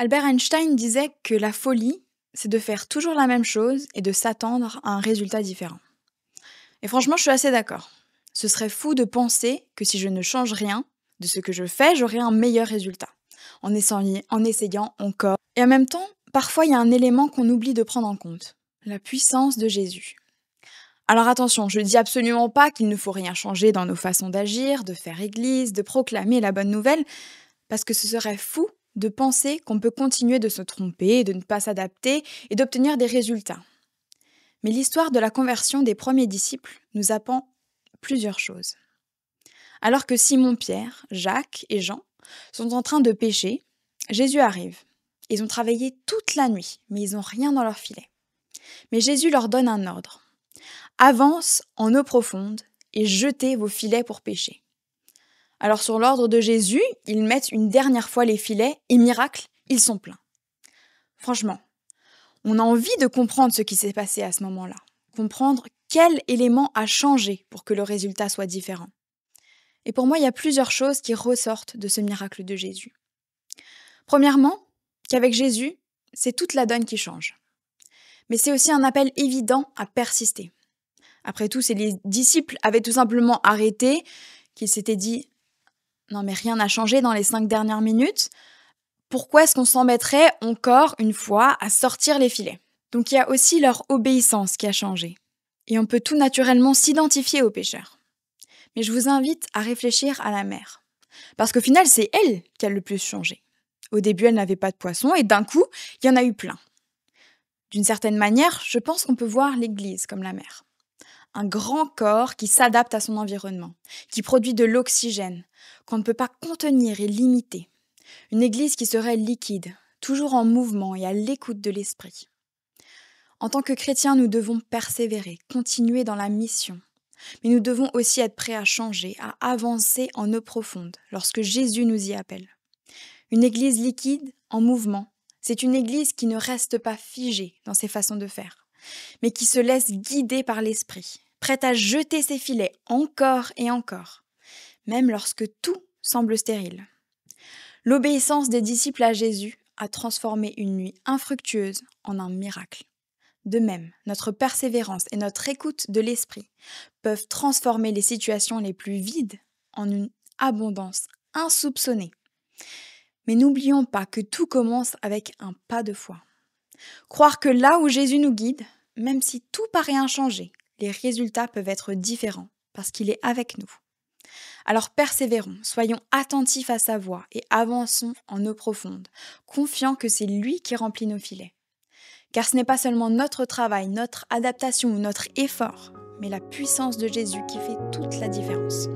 Albert Einstein disait que la folie, c'est de faire toujours la même chose et de s'attendre à un résultat différent. Et franchement, je suis assez d'accord. Ce serait fou de penser que si je ne change rien de ce que je fais, j'aurai un meilleur résultat. En essayant encore. Et en même temps, parfois, il y a un élément qu'on oublie de prendre en compte. La puissance de Jésus. Alors attention, je ne dis absolument pas qu'il ne faut rien changer dans nos façons d'agir, de faire église, de proclamer la bonne nouvelle, parce que ce serait fou de penser qu'on peut continuer de se tromper, de ne pas s'adapter et d'obtenir des résultats. Mais l'histoire de la conversion des premiers disciples nous apprend plusieurs choses. Alors que Simon-Pierre, Jacques et Jean sont en train de pêcher, Jésus arrive. Ils ont travaillé toute la nuit, mais ils n'ont rien dans leur filet. Mais Jésus leur donne un ordre. Avance en eau profonde et jetez vos filets pour pêcher. Alors sur l'ordre de Jésus, ils mettent une dernière fois les filets et miracle, ils sont pleins. Franchement, on a envie de comprendre ce qui s'est passé à ce moment-là. Comprendre quel élément a changé pour que le résultat soit différent. Et pour moi, il y a plusieurs choses qui ressortent de ce miracle de Jésus. Premièrement, qu'avec Jésus, c'est toute la donne qui change. Mais c'est aussi un appel évident à persister. Après tout, si les disciples avaient tout simplement arrêté, qu'ils s'étaient dit « Non mais rien n'a changé dans les 5 dernières minutes », pourquoi est-ce qu'on s'en mettrait encore une fois à sortir les filets? Donc il y a aussi leur obéissance qui a changé. Et on peut tout naturellement s'identifier aux pêcheurs. Mais je vous invite à réfléchir à la mer. Parce qu'au final, c'est elle qui a le plus changé. Au début, elle n'avait pas de poissons et d'un coup, il y en a eu plein. D'une certaine manière, je pense qu'on peut voir l'Église comme la mer. Un grand corps qui s'adapte à son environnement, qui produit de l'oxygène, qu'on ne peut pas contenir et limiter. Une Église qui serait liquide, toujours en mouvement et à l'écoute de l'esprit. En tant que chrétiens, nous devons persévérer, continuer dans la mission. Mais nous devons aussi être prêts à changer, à avancer en eau profonde, lorsque Jésus nous y appelle. Une Église liquide, en mouvement, c'est une Église qui ne reste pas figée dans ses façons de faire, mais qui se laisse guider par l'Esprit, prête à jeter ses filets encore et encore, même lorsque tout semble stérile. L'obéissance des disciples à Jésus a transformé une nuit infructueuse en un miracle. De même, notre persévérance et notre écoute de l'esprit peuvent transformer les situations les plus vides en une abondance insoupçonnée. Mais n'oublions pas que tout commence avec un pas de foi. Croire que là où Jésus nous guide, même si tout paraît inchangé, les résultats peuvent être différents parce qu'il est avec nous. Alors persévérons, soyons attentifs à sa voix et avançons en eau profonde, confiants que c'est lui qui remplit nos filets. Car ce n'est pas seulement notre travail, notre adaptation ou notre effort, mais la puissance de Jésus qui fait toute la différence.